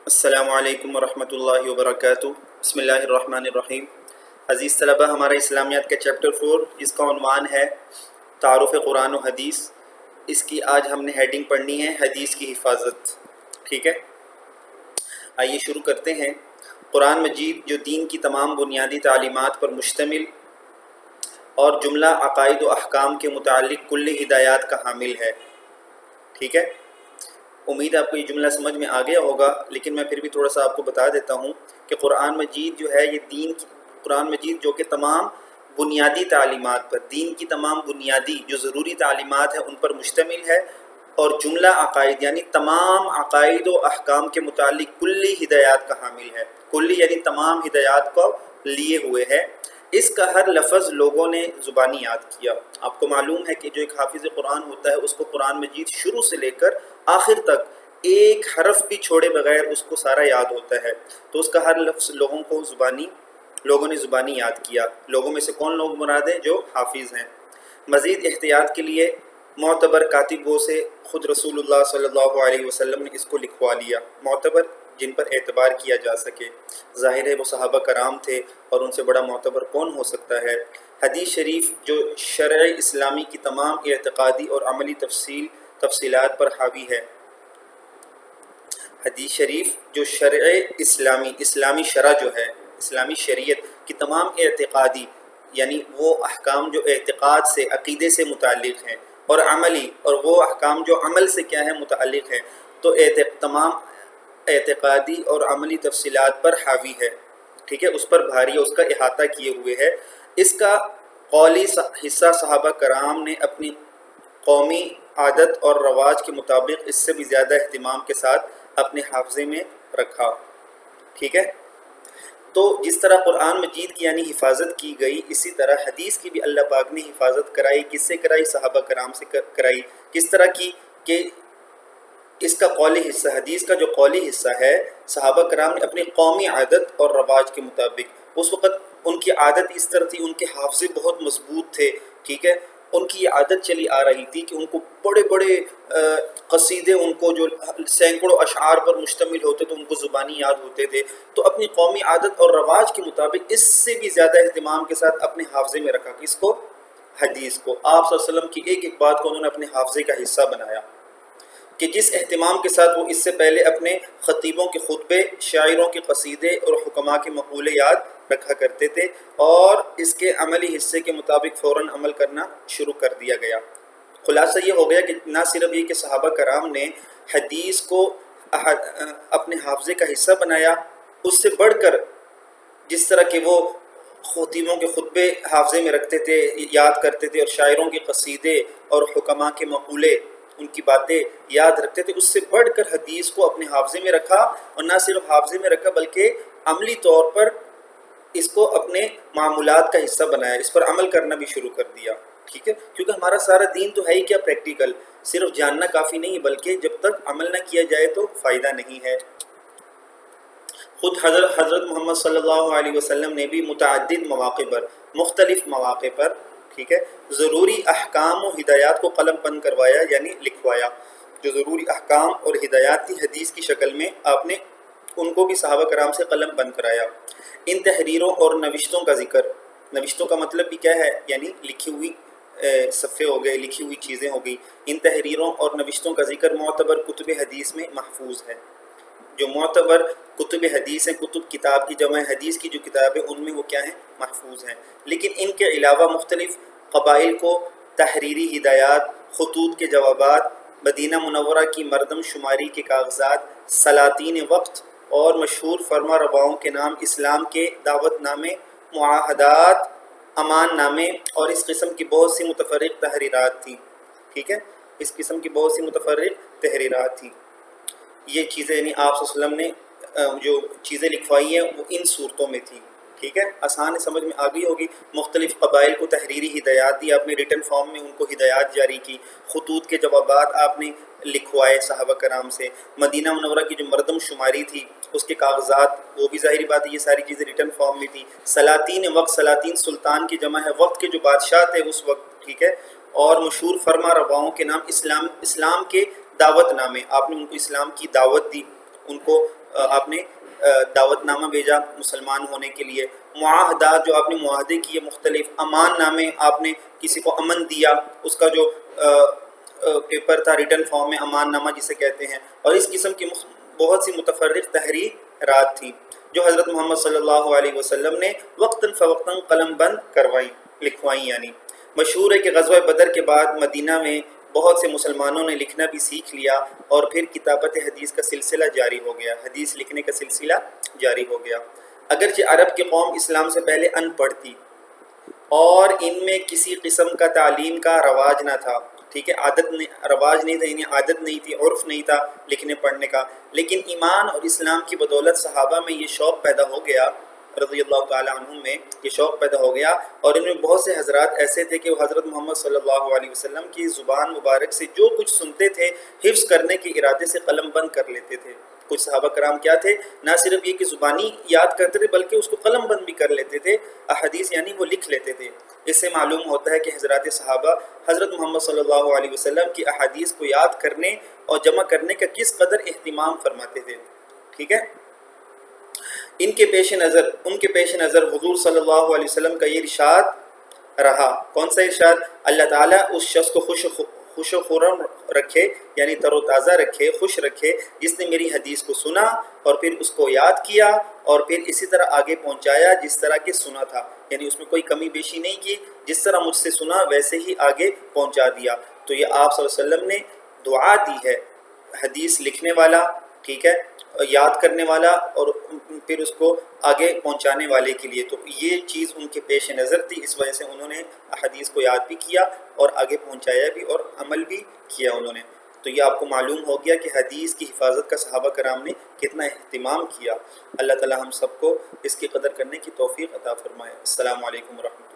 السلام علیکم ورحمۃ اللہ وبرکاتہ۔ بسم اللہ الرحمن الرحیم۔ عزیز طلبہ، ہمارا اسلامیات کا چیپٹر 4 جس کا عنوان ہے تعارف قرآن و حدیث، اس کی آج ہم نے ہیڈنگ پڑھنی ہے حدیث کی حفاظت۔ ٹھیک ہے، آئیے شروع کرتے ہیں۔ قرآن مجید جو دین کی تمام بنیادی تعلیمات پر مشتمل اور جملہ عقائد و احکام کے متعلق کلی ہدایات کا حامل ہے۔ ٹھیک ہے، امید ہے آپ کو یہ جملہ سمجھ میں آ گیا ہوگا، لیکن میں پھر بھی تھوڑا سا آپ کو بتا دیتا ہوں کہ قرآن مجید جو ہے یہ قرآن مجید جو کہ تمام بنیادی تعلیمات پر، دین کی تمام بنیادی جو ضروری تعلیمات ہیں ان پر مشتمل ہے، اور جملہ عقائد یعنی تمام عقائد و احکام کے متعلق کلی ہدایات کا حامل ہے۔ کلی یعنی تمام ہدایات کو لیے ہوئے ہے۔ اس کا ہر لفظ لوگوں نے زبانی یاد کیا۔ آپ کو معلوم ہے کہ جو ایک حافظ قرآن ہوتا ہے اس کو قرآن مجید شروع سے لے کر آخر تک ایک حرف بھی چھوڑے بغیر اس کو سارا یاد ہوتا ہے، تو اس کا ہر لفظ لوگوں نے زبانی یاد کیا۔ لوگوں میں سے کون لوگ مراد ہیں؟ جو حافظ ہیں۔ مزید احتیاط کے لیے معتبر کاتبوں سے خود رسول اللہ صلی اللہ علیہ وسلم نے اس کو لکھوا لیا۔ معتبر جن پر اعتبار کیا جا سکے، ظاہر ہے وہ صحابہ کرام تھے، اور ان سے بڑا معتبر کون ہو سکتا ہے۔ حدیث شریف جو شرع اسلامی کی تمام اعتقادی اور عملی تفصیلات پر حاوی ہے۔ حدیث شریف جو شرع اسلامی شرع جو ہے، اسلامی شریعت کی تمام اعتقادی یعنی وہ احکام جو اعتقاد سے، عقیدے سے متعلق ہیں، اور عملی اور وہ احکام جو عمل سے کیا ہے متعلق ہیں، تو تمام اعتقادی اور عملی تفصیلات پر حاوی ہے۔ ٹھیک ہے، اس پر بھاری ہے، اس کا احاطہ کیے ہوئے ہے۔ اس کا قولی حصہ صحابہ کرام نے اپنی قومی عادت اور رواج کے مطابق اس سے بھی زیادہ اہتمام کے ساتھ اپنے حافظے میں رکھا۔ ٹھیک ہے، تو جس طرح قرآن مجید کی یعنی حفاظت کی گئی، اسی طرح حدیث کی بھی اللہ پاک نے حفاظت کرائی۔ کس سے کرائی؟ صحابہ کرام سے کرائی۔ کس طرح کی؟ کہ اس کا قولی حصہ، حدیث کا جو قولی حصہ ہے، صحابہ کرام نے اپنی قومی عادت اور رواج کے مطابق، اس وقت ان کی عادت اس طرح تھی، ان کے حافظے بہت مضبوط تھے۔ ٹھیک ہے، ان کی یہ عادت چلی آ رہی تھی کہ ان کو بڑے بڑے قصیدے، ان کو جو سینکڑوں اشعار پر مشتمل ہوتے تو ان کو زبانی یاد ہوتے تھے، تو اپنی قومی عادت اور رواج کے مطابق اس سے بھی زیادہ اہتمام کے ساتھ اپنے حافظے میں رکھا۔ کس کو؟ حدیث کو۔ آپ صلی اللہ علیہ وسلم کی ایک ایک بات کو انہوں نے اپنے حافظے کا حصہ بنایا، کہ جس اہتمام کے ساتھ وہ اس سے پہلے اپنے خطیبوں کے خطبے، شاعروں کے قصیدے اور حکماء کے مقولے یاد رکھا کرتے تھے، اور اس کے عملی حصے کے مطابق فوراً عمل کرنا شروع کر دیا گیا۔ خلاصہ یہ ہو گیا کہ نہ صرف یہ کہ صحابہ کرام نے حدیث کو اپنے حافظے کا حصہ بنایا، اس سے بڑھ کر جس طرح کہ وہ خطیبوں کے خطبے حافظے میں رکھتے تھے، یاد کرتے تھے، اور شاعروں کے قصیدے اور حکماء کے مقولے، ان کی باتیں یاد رکھتے تھے، اس سے بڑھ کر حدیث کو اپنے حافظے میں رکھا، اور نہ صرف حافظے میں رکھا بلکہ عملی طور پر اس کو اپنے معمولات کا حصہ بنایا، اس پر عمل کرنا بھی شروع کر دیا۔ ٹھیک ہے، کیونکہ ہمارا سارا دین تو ہے ہی کیا؟ پریکٹیکل۔ صرف جاننا کافی نہیں، بلکہ جب تک عمل نہ کیا جائے تو فائدہ نہیں ہے۔ خود حضرت محمد صلی اللہ علیہ وسلم نے بھی متعدد مواقع پر، مختلف مواقع پر، ٹھیک ہے، ضروری احکام و ہدایات کو قلم بند کروایا، یعنی لکھوایا۔ جو ضروری احکام اور ہدایات تھی حدیث کی شکل میں، آپ نے ان کو بھی صحابہ کرام سے قلم بند کرایا۔ ان تحریروں اور نوشتوں کا ذکر، نوشتوں کا مطلب بھی کیا ہے؟ یعنی لکھی ہوئی صفحے ہو گئے، لکھی ہوئی چیزیں ہو گئی۔ ان تحریروں اور نوشتوں کا ذکر معتبر کتب حدیث میں محفوظ ہے۔ جو معتبر کتب حدیث ہیں، کتاب کی جمع حدیث کی جو کتاب ہے، ان میں وہ کیا ہیں؟ محفوظ ہیں۔ لیکن ان کے علاوہ مختلف قبائل کو تحریری ہدایات، خطوط کے جوابات، مدینہ منورہ کی مردم شماری کے کاغذات، سلاطین وقت اور مشہور فرما رواؤں کے نام، اسلام کے دعوت نامے، معاہدات، امان نامے، اور اس قسم کی بہت سی متفرق تحریرات تھیں۔ ٹھیک ہے، اس قسم کی بہت سی متفرق تحریرات تھیں۔ یہ چیزیں یعنی آپ صلی اللہ علیہ وسلم نے جو چیزیں لکھوائی ہیں وہ ان صورتوں میں تھیں۔ ٹھیک ہے، آسان سمجھ میں آ گئی ہوگی۔ مختلف قبائل کو تحریری ہدایات دی آپ نے، ریٹن فارم میں ان کو ہدایات جاری کی، خطوط کے جوابات آپ نے لکھوائے صحابہ کرام سے، مدینہ منورہ کی جو مردم شماری تھی اس کے کاغذات، وہ بھی ظاہری بات ہے یہ ساری چیزیں ریٹن فارم میں تھی۔ سلاطین وقت، سلاطین سلطان کی جمع ہے، وقت کے جو بادشاہ تھے اس وقت، ٹھیک ہے، اور مشہور فرما رواؤں کے نام، اسلام کے دعوت نامے، آپ نے ان کو اسلام کی دعوت دی، ان کو آپ نے دعوت نامہ بھیجا مسلمان ہونے کے لیے، معاہدات جو آپ نے معاہدے کیے مختلف، امان نامے آپ نے کسی کو امن دیا، اس کا جو پیپر تھا ریٹن فارم میں امان نامہ جسے کہتے ہیں، اور اس قسم کی بہت سی متفرق تحریرات تھی جو حضرت محمد صلی اللہ علیہ وسلم نے وقتاً فوقتاً قلم بند لکھوائیں یعنی مشہور ہے کہ غزوہ بدر کے بعد مدینہ میں بہت سے مسلمانوں نے لکھنا بھی سیکھ لیا اور پھر کتابت حدیث کا سلسلہ جاری ہو گیا، حدیث لکھنے کا سلسلہ جاری ہو گیا۔ اگرچہ عرب کی قوم اسلام سے پہلے ان پڑھ تھی اور ان میں کسی قسم کا تعلیم کا رواج نہ تھا، ٹھیک ہے، رواج نہیں تھا، یعنی عادت نہیں تھی، عرف نہیں تھا لکھنے پڑھنے کا، لیکن ایمان اور اسلام کی بدولت صحابہ میں یہ شوق پیدا ہو گیا، رضی اللہ تعالی عنہم میں یہ شوق پیدا ہو گیا، اور ان میں بہت سے حضرات ایسے تھے کہ وہ حضرت محمد صلی اللہ علیہ وسلم کی زبان مبارک سے جو کچھ سنتے تھے حفظ کرنے کے ارادے سے قلم بند کر لیتے تھے۔ کچھ صحابہ کرام کیا تھے، نہ صرف یہ کہ زبانی یاد کرتے تھے بلکہ اس کو قلم بند بھی کر لیتے تھے، احادیث یعنی وہ لکھ لیتے تھے۔ اس سے معلوم ہوتا ہے کہ حضرات صحابہ حضرت محمد صلی اللہ علیہ وسلم کی احادیث کو یاد کرنے اور جمع کرنے کا کس قدر اہتمام فرماتے تھے، ٹھیک ہے۔ ان کے پیش نظر حضور صلی اللہ علیہ وسلم کا یہ ارشاد رہا، کون سا ارشاد؟ اللہ تعالیٰ اس شخص کو خوش و خرم رکھے، یعنی تر و تازہ رکھے، خوش رکھے، جس نے میری حدیث کو سنا اور پھر اس کو یاد کیا اور پھر اسی طرح آگے پہنچایا جس طرح کہ سنا تھا، یعنی اس میں کوئی کمی بیشی نہیں کی، جس طرح مجھ سے سنا ویسے ہی آگے پہنچا دیا۔ تو یہ آپ صلی اللہ علیہ وسلم نے دعا دی ہے حدیث لکھنے والا، ٹھیک ہے، یاد کرنے والا اور پھر اس کو آگے پہنچانے والے کے لیے، تو یہ چیز ان کے پیش نظر تھی، اس وجہ سے انہوں نے حدیث کو یاد بھی کیا اور آگے پہنچایا بھی اور عمل بھی کیا انہوں نے۔ تو یہ آپ کو معلوم ہو گیا کہ حدیث کی حفاظت کا صحابہ کرام نے کتنا اہتمام کیا۔ اللہ تعالی ہم سب کو اس کی قدر کرنے کی توفیق عطا فرمائے۔ السلام علیکم ورحمۃ اللہ۔